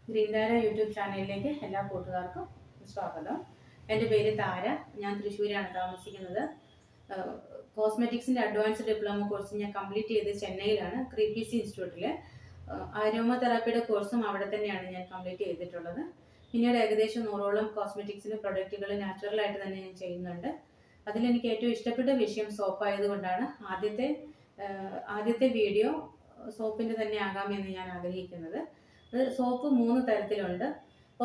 Green താര YouTube ചാനലിലേക്ക് എല്ലാ കൂട്ടുകാർക്കും സ്വാഗതം. എൻ്റെ പേര് താര. ഞാൻ തൃശ്ശൂരാണ് താമസിക്കുന്നത്. കോസ്മെറ്റിക്സിൻ്റെ അഡ്വാൻസ്ഡ് ഡിപ്ലോമ കോഴ്സ് ഞാൻ കംപ്ലീറ്റ് ചെയ്ത് ചെന്നൈയിലാണ്, ക്രീപിസി ഇൻസ്റ്റിറ്റ്യൂട്ടിൽ. അരോമ തെറാപ്പിയുടെ കോഴ്സും അവിടെ തന്നെയാണ് ഞാൻ കംപ്ലീറ്റ് ചെയ്തിട്ടുള്ളത്. പിന്നീട് ഏകദേശം 100ഓളം കോസ്മെറ്റിക്സിൻ്റെ പ്രൊഡക്റ്റുകൾ നാച്ചുറലായിട്ട് തന്നെ ഞാൻ ചെയ്യുന്നുണ്ട്. അതിലെനിക്ക് ഏറ്റവും ഇഷ്ടപ്പെട്ട വിഷയം സോപ്പായതുകൊണ്ടാണ് ആദ്യത്തെ വീഡിയോ സോപ്പിൻ്റെ തന്നെ ആകാമെന്ന് ഞാൻ ആഗ്രഹിക്കുന്നത്. സോപ്പ് 3 തരത്തിലുണ്ട്.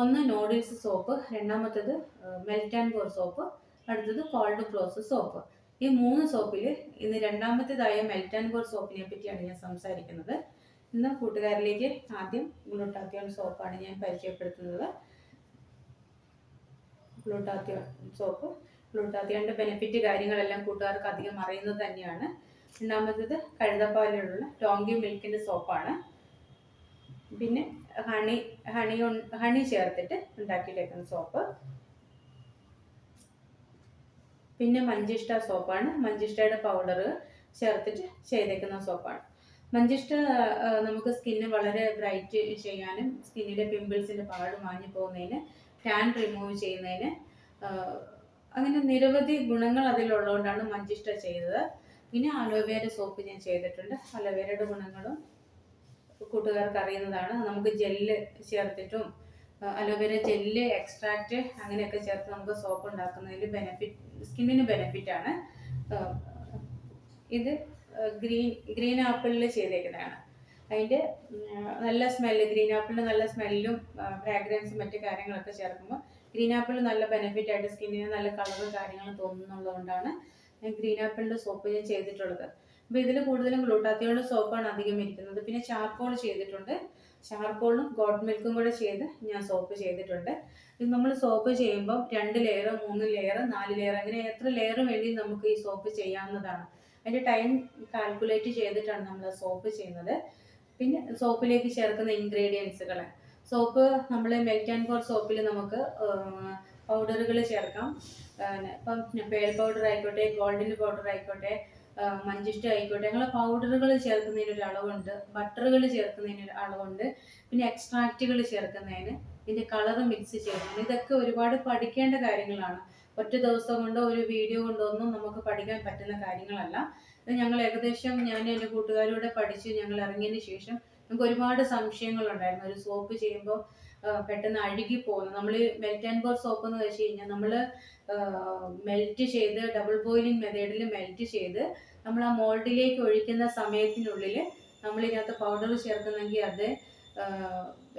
ഒന്ന് നോഡിൽസ് സോപ്പ്, രണ്ടാമത്തേത് മെൽറ്റ് ആൻഡ് പോർ സോപ്പ്, അടുത്തത് കോൾഡ് പ്രോസസ് സോപ്പ്. ഈ 3 സോപ്പിൽ ഇന്ന് രണ്ടാമത്തേതായ മെൽറ്റ് ആൻഡ് പോർ സോപ്പിനെ പറ്റിയാണ് ഞാൻ സംസാരിക്കുന്നത്. ഇന്ന് കൂട്ടുകാരിലേക്ക് ആദ്യം ഗ്ലൂട്ടാത്തിയോൺ സോപ്പാണ് ഞാൻ പരിചയപ്പെടുത്തുന്നത്. ഗ്ലൂട്ടാത്തിയോൺ സോപ്പ്, ഗ്ലൂട്ടാത്തിയോണിൻ്റെ ബെനിഫിറ്റ് കാര്യങ്ങളെല്ലാം കൂട്ടുകാർക്ക് അധികം അറിയുന്നത് തന്നെയാണ്. രണ്ടാമത്തേത് കഴുതപ്പാലിലുള്ള ടോങ്കി മിൽക്കിൻ്റെ സോപ്പാണ്. പിന്നെ ഹണി ചേർത്തിട്ട് ഉണ്ടാക്കിയിട്ടേക്കുന്ന സോപ്പ്. പിന്നെ മഞ്ചിഷ്ട സോപ്പാണ്. മഞ്ചിഷ്ടയുടെ പൗഡർ ചേർത്തിട്ട് ചെയ്തേക്കുന്ന സോപ്പാണ്. മഞ്ചിഷ്ട നമുക്ക് സ്കിന്ന് വളരെ ബ്രൈറ്റ് ചെയ്യാനും സ്കിന്നിലെ പിമ്പിൾസിൻ്റെ പാട് മാഞ്ഞു പോകുന്നതിന്, ടാൻ റിമൂവ് ചെയ്യുന്നതിന്, അങ്ങനെ നിരവധി ഗുണങ്ങൾ അതിലുള്ളതുകൊണ്ടാണ് മഞ്ചിഷ്ട ചെയ്തത്. പിന്നെ അലോവേര സോപ്പ് ഞാൻ ചെയ്തിട്ടുണ്ട്. അലോവേരയുടെ ഗുണങ്ങളും കൂട്ടുകാർക്ക് അറിയുന്നതാണ്. നമുക്ക് ജെല്ല് ചേർത്തിട്ടും അലോവേര ജെല്ല്, എക്സ്ട്രാക്റ്റ് അങ്ങനെയൊക്കെ ചേർത്ത് നമുക്ക് സോപ്പ് ഉണ്ടാക്കുന്നതിൽ സ്കിന്നിന് ബെനിഫിറ്റാണ്. ഇത് ഗ്രീൻ ആപ്പിളിൽ ചെയ്തേക്കുന്നതാണ്. അതിൻ്റെ നല്ല സ്മെല്ല്, ഗ്രീൻ ആപ്പിളിന് നല്ല സ്മെല്ലും ഫ്രാഗ്രൻസും മറ്റു കാര്യങ്ങളൊക്കെ ചേർക്കുമ്പോൾ ഗ്രീൻ ആപ്പിൾ നല്ല ബെനിഫിറ്റായിട്ട് സ്കിന്നിന് നല്ല കളറും കാര്യങ്ങളും തോന്നുന്നുള്ളതുകൊണ്ടാണ് ഞാൻ ഗ്രീൻ ആപ്പിളിൻ്റെ സോപ്പ് ഞാൻ ചെയ്തിട്ടുള്ളത്. അപ്പോൾ ഇതിൽ കൂടുതലും ഗ്ലൂട്ടാത്തിയോണിൻ്റെ സോപ്പാണ് അധികം ഇരിക്കുന്നത്. പിന്നെ ചാർക്കോൾ ചെയ്തിട്ടുണ്ട്. ചാർക്കോളും ഗോട്ട് മിൽക്കും കൂടെ ചെയ്ത് ഞാൻ സോപ്പ് ചെയ്തിട്ടുണ്ട്. ഇത് നമ്മൾ സോപ്പ് ചെയ്യുമ്പോൾ 2 ലെയർ, 3 ലെയർ, 4 ലെയർ, അങ്ങനെ എത്ര ലെയർ വേണ്ടി നമുക്ക് ഈ സോപ്പ് ചെയ്യാവുന്നതാണ്. അതിൻ്റെ ടൈം കാൽക്കുലേറ്റ് ചെയ്തിട്ടാണ് നമ്മൾ സോപ്പ് ചെയ്യുന്നത്. പിന്നെ സോപ്പിലേക്ക് ചേർക്കുന്ന ഇൻഗ്രീഡിയൻസുകൾ, സോപ്പ് നമ്മൾ മെൽറ്റ് ആൻഡ് പോർ സോപ്പിൽ നമുക്ക് പൗഡറുകൾ ചേർക്കാം. ഇപ്പം പേൾ പൗഡർ ആയിക്കോട്ടെ, ഗോൾഡിൻ്റെ പൗഡർ ആയിക്കോട്ടെ, മഞ്ചിഷ്ട ആയിക്കോട്ടെ, അങ്ങനെ പൗഡറുകൾ ചേർക്കുന്നതിനൊരു അളവുണ്ട്, ബട്ടറുകൾ ചേർക്കുന്നതിന് അളവുണ്ട്, പിന്നെ എക്സ്ട്രാക്റ്റുകൾ ചേർക്കുന്നതിന്, ഇതിൻ്റെ കളർ മിക്സ് ചെയ്യുന്നതിന്. ഇതൊക്കെ ഒരുപാട് പഠിക്കേണ്ട കാര്യങ്ങളാണ്. ഒറ്റ ദിവസം കൊണ്ടോ ഒരു വീഡിയോ കൊണ്ടോ ഒന്നും നമുക്ക് പഠിക്കാൻ പറ്റുന്ന കാര്യങ്ങളല്ല. ഇത് ഞാൻ എൻ്റെ കൂട്ടുകാരോടെ പഠിച്ച് ഞങ്ങൾ ഇറങ്ങിയതിന് ശേഷം നമുക്ക് ഒരുപാട് സംശയങ്ങളുണ്ടായിരുന്നു. ഒരു സോപ്പ് ചെയ്യുമ്പോൾ പെട്ടെന്ന് അഴുകി പോകുന്നു. നമ്മൾ മെൽറ്റ് ആൻഡ് പോർ സോപ്പ് എന്ന് വെച്ച് കഴിഞ്ഞാൽ നമ്മൾ മെൽറ്റ് ചെയ്ത് ഡബിൾ ബോയിലിംഗ് മെത്തേഡിൽ മെൽറ്റ് ചെയ്ത് നമ്മൾ ആ മോൾഡിലേക്ക് ഒഴിക്കുന്ന സമയത്തിനുള്ളിൽ നമ്മൾ ഇതിനകത്ത് പൗഡർ ചേർക്കുന്നെങ്കിൽ അത്,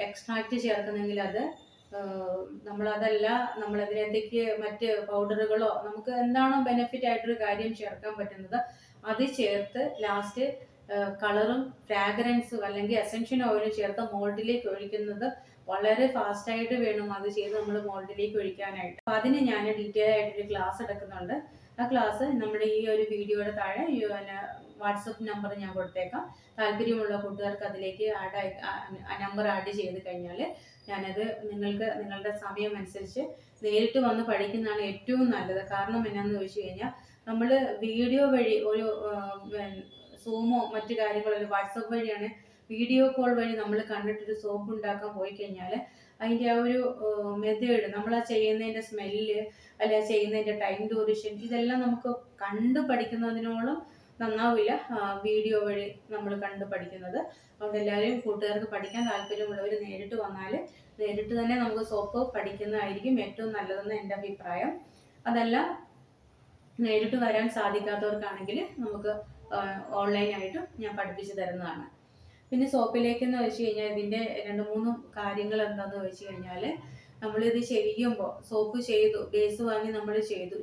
എക്സ്ട്രാക്റ്റ് ചേർക്കുന്നെങ്കിൽ അത്, നമ്മളതല്ല നമ്മളതിനകത്തേക്ക് മറ്റ് പൗഡറുകളോ നമുക്ക് എന്താണോ ബെനിഫിറ്റ് ആയിട്ടൊരു കാര്യം ചേർക്കാൻ പറ്റുന്നത് അത് ചേർത്ത് ലാസ്റ്റ് കളറും ഫ്രാഗ്രൻസും അല്ലെങ്കിൽ എസൻഷ്യൽ ഓയിലും ചേർത്ത് മോൾഡിലേക്ക് ഒഴിക്കുന്നത് വളരെ ഫാസ്റ്റായിട്ട് വേണം അത് ചെയ്ത് നമ്മൾ മോൾഡിലേക്ക് ഒഴിക്കാനായിട്ട്. അപ്പോൾ അതിന് ഞാൻ ഡീറ്റെയിൽ ആയിട്ടൊരു ക്ലാസ് എടുക്കുന്നുണ്ട്. ആ ക്ലാസ് നമ്മുടെ ഈ ഒരു വീഡിയോയുടെ താഴെ വാട്സപ്പ് നമ്പർ ഞാൻ കൊടുത്തേക്കാം. താല്പര്യമുള്ള കൂട്ടുകാർക്ക് അതിലേക്ക് നമ്പർ ആഡ് ചെയ്ത് കഴിഞ്ഞാൽ ഞാനത് നിങ്ങൾക്ക് നിങ്ങളുടെ സമയം അനുസരിച്ച് നേരിട്ട് വന്ന് പഠിക്കുന്നതാണ് ഏറ്റവും നല്ലത്. കാരണം എന്നാന്ന് ചോദിച്ചു കഴിഞ്ഞാൽ നമ്മൾ വീഡിയോ വഴി ഒരു സൂമോ മറ്റു കാര്യങ്ങളോ വാട്സപ്പ് വഴിയാണ്, വീഡിയോ കോൾ വഴി നമ്മൾ കണ്ടിട്ടൊരു സോപ്പ് ഉണ്ടാക്കാൻ പോയി കഴിഞ്ഞാൽ അതിൻ്റെ ആ ഒരു മെത്തേഡ്, നമ്മൾ ആ ചെയ്യുന്നതിൻ്റെ സ്മെല്ല് അല്ലെ ചെയ്യുന്നതിൻ്റെ ടൈം ഡ്യൂറേഷൻ, ഇതെല്ലാം നമുക്ക് കണ്ടു പഠിക്കുന്നതിനോളം നന്നാവില്ല വീഡിയോ വഴി നമ്മൾ കണ്ടു പഠിക്കുന്നത്. അതുകൊണ്ട് എല്ലാവരും കൂട്ടുകാർക്ക് പഠിക്കാൻ താല്പര്യമുള്ളവർ നേരിട്ട് വന്നാൽ നേരിട്ട് തന്നെ നമുക്ക് സോപ്പ് പഠിക്കുന്നതായിരിക്കും ഏറ്റവും നല്ലതെന്ന് എൻ്റെ അഭിപ്രായം. അതല്ല നേരിട്ട് വരാൻ സാധിക്കാത്തവർക്കാണെങ്കിൽ നമുക്ക് ഓൺലൈനായിട്ടും ഞാൻ പഠിപ്പിച്ചു തരുന്നതാണ്. പിന്നെ സോപ്പിലേക്കെന്ന് വെച്ച് കഴിഞ്ഞാൽ ഇതിൻ്റെ 2-3 കാര്യങ്ങൾ എന്താണെന്ന് വെച്ച് കഴിഞ്ഞാൽ, നമ്മളിത് ചെയ്യുമ്പോൾ സോപ്പ് ചെയ്തു, ബേസ് വാങ്ങി നമ്മൾ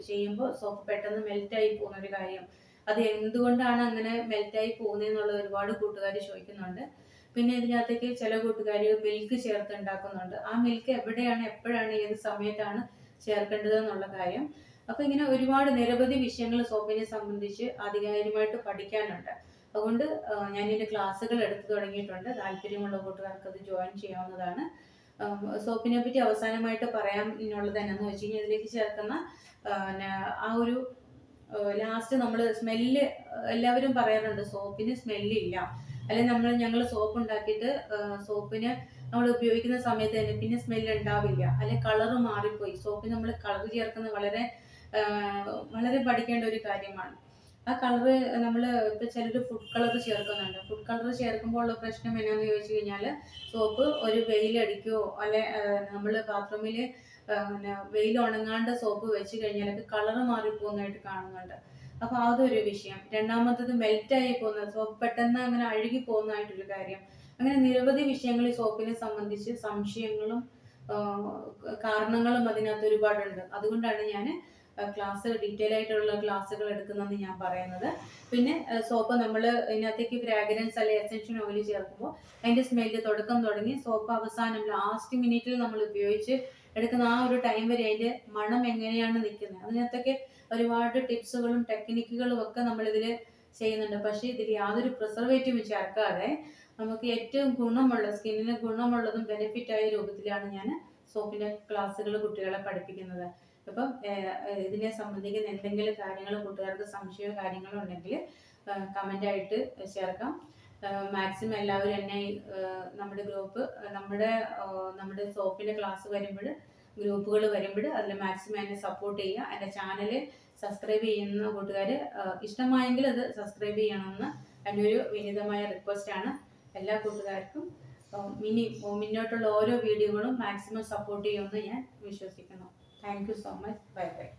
ചെയ്യുമ്പോൾ സോപ്പ് പെട്ടെന്ന് മെൽറ്റായി പോകുന്നൊരു കാര്യം, അത് എന്തുകൊണ്ടാണ് അങ്ങനെ മെൽറ്റായി പോകുന്നതെന്നുള്ള ഒരുപാട് കൂട്ടുകാർ ചോദിക്കുന്നുണ്ട്. പിന്നെ ഇതിനകത്തേക്ക് ചില കൂട്ടുകാർ മിൽക്ക് ചേർത്ത് ഉണ്ടാക്കുന്നുണ്ട്. ആ മിൽക്ക് എവിടെയാണ്, എപ്പോഴാണ്, ഏത് സമയത്താണ് ചേർക്കേണ്ടത് എന്നുള്ള കാര്യം. അപ്പോൾ ഇങ്ങനെ ഒരുപാട് നിരവധി വിഷയങ്ങൾ സോപ്പിനെ സംബന്ധിച്ച് ആധികാരികമായിട്ട് പഠിക്കാനുണ്ട്. അതുകൊണ്ട് ഞാൻ ഇതിൻ്റെ ക്ലാസ്സുകൾ എടുത്തു തുടങ്ങിയിട്ടുണ്ട്. താല്പര്യമുള്ള കൂട്ടുകാർക്ക് അത് ജോയിൻ ചെയ്യാവുന്നതാണ്. സോപ്പിനെ പറ്റി അവസാനമായിട്ട് പറയാൻ എന്നുള്ളത് എന്നാന്ന് വെച്ച് കഴിഞ്ഞാൽ ഇതിലേക്ക് ചേർക്കുന്ന ആ ഒരു ലാസ്റ്റ് നമ്മൾ സ്മെല്ല്, എല്ലാവരും പറയാറുണ്ട് സോപ്പിന് സ്മെല്ലില്ല, അല്ലെങ്കിൽ ഞങ്ങൾ സോപ്പ് ഉണ്ടാക്കിയിട്ട് സോപ്പിന് നമ്മൾ ഉപയോഗിക്കുന്ന സമയത്ത് തന്നെ പിന്നെ സ്മെല്ല് ഉണ്ടാവില്ല, അല്ലെങ്കിൽ കളറ് മാറിപ്പോയി. സോപ്പിൽ നമ്മൾ കളർ ചേർക്കുന്നത് വളരെ പഠിക്കേണ്ട ഒരു കാര്യമാണ്. ആ കളറ് നമ്മൾ ഇപ്പോൾ ചിലർ ഫുഡ് കളർ ചേർക്കുന്നുണ്ട്. ഫുഡ് കളർ ചേർക്കുമ്പോൾ ഉള്ള പ്രശ്നം എന്നാന്ന് ചോദിച്ചു കഴിഞ്ഞാൽ, സോപ്പ് ഒരു വെയിലടിക്കുകയോ അല്ലെ നമ്മൾ ബാത്റൂമിൽ വെയിൽ ഉണങ്ങാണ്ട് സോപ്പ് വെച്ച് കഴിഞ്ഞാൽ കളറ് മാറിപ്പോകുന്നതായിട്ട് കാണുന്നുണ്ട്. അപ്പോൾ അതൊരു വിഷയം. രണ്ടാമത്തത് മെൽറ്റായി പോകുന്നത്, സോപ്പ് പെട്ടെന്ന് അങ്ങനെ അഴുകി പോകുന്നതായിട്ടൊരു കാര്യം. അങ്ങനെ നിരവധി വിഷയങ്ങൾ ഈ സോപ്പിനെ സംബന്ധിച്ച് സംശയങ്ങളും കാരണങ്ങളും അതിനകത്ത് ഒരുപാടുണ്ട്. അതുകൊണ്ടാണ് ഞാൻ ഡീറ്റെയിൽ ആയിട്ടുള്ള ക്ലാസ്സുകൾ എടുക്കുന്നതെന്ന് ഞാൻ പറയുന്നത്. പിന്നെ സോപ്പ് നമ്മൾ ഇതിനകത്തേക്ക് ഫ്രാഗ്രൻസ് അല്ലെങ്കിൽ എസൻഷ്യൽ ഓയിൽ ചേർക്കുമ്പോൾ അതിൻ്റെ സ്മെല്ല് തുടക്കം തുടങ്ങി സോപ്പ് അവസാനം ലാസ്റ്റ് മിനിറ്റിൽ നമ്മൾ ഉപയോഗിച്ച് എടുക്കുന്ന ആ ഒരു ടൈം വരെ അതിൻ്റെ മണം എങ്ങനെയാണ് നിൽക്കുന്നത്, അതിനകത്തൊക്കെ ഒരുപാട് ടിപ്സുകളും ടെക്നിക്കുകളും ഒക്കെ നമ്മളിതിൽ ചെയ്യുന്നുണ്ട്. പക്ഷേ ഇതിൽ യാതൊരു പ്രിസർവേറ്റീവും ചേർക്കാതെ നമുക്ക് ഏറ്റവും സ്കിന്നിന് ഗുണമുള്ളതും ബെനിഫിറ്റായ രൂപത്തിലാണ് ഞാൻ സോപ്പിൻ്റെ ക്ലാസ്സുകൾ കുട്ടികളെ പഠിപ്പിക്കുന്നത്. അപ്പം ഇതിനെ സംബന്ധിക്കുന്ന എന്തെങ്കിലും കാര്യങ്ങൾ കൂട്ടുകാർക്ക് സംശയമോ കാര്യങ്ങളോ ഉണ്ടെങ്കിൽ കമൻ്റായിട്ട് ചേർക്കാം. മാക്സിമം എല്ലാവരും എന്നെ നമ്മുടെ നമ്മുടെ സോപ്പിൻ്റെ ക്ലാസ് വരുമ്പോൾ, ഗ്രൂപ്പുകൾ വരുമ്പോൾ അതിൽ മാക്സിമം എന്നെ സപ്പോർട്ട് ചെയ്യുക. എൻ്റെ ചാനൽ സബ്സ്ക്രൈബ് ചെയ്യുന്ന കൂട്ടുകാർ ഇഷ്ടമായെങ്കിൽ അത് സബ്സ്ക്രൈബ് ചെയ്യണമെന്ന് എൻ്റെ ഒരു വിനീതമായ റിക്വസ്റ്റാണ്. എല്ലാ കൂട്ടുകാർക്കും മുന്നോട്ടുള്ള ഓരോ വീഡിയോകളും മാക്സിമം സപ്പോർട്ട് ചെയ്യുമെന്ന് ഞാൻ വിശ്വസിക്കുന്നു. Thank you so much. Bye bye.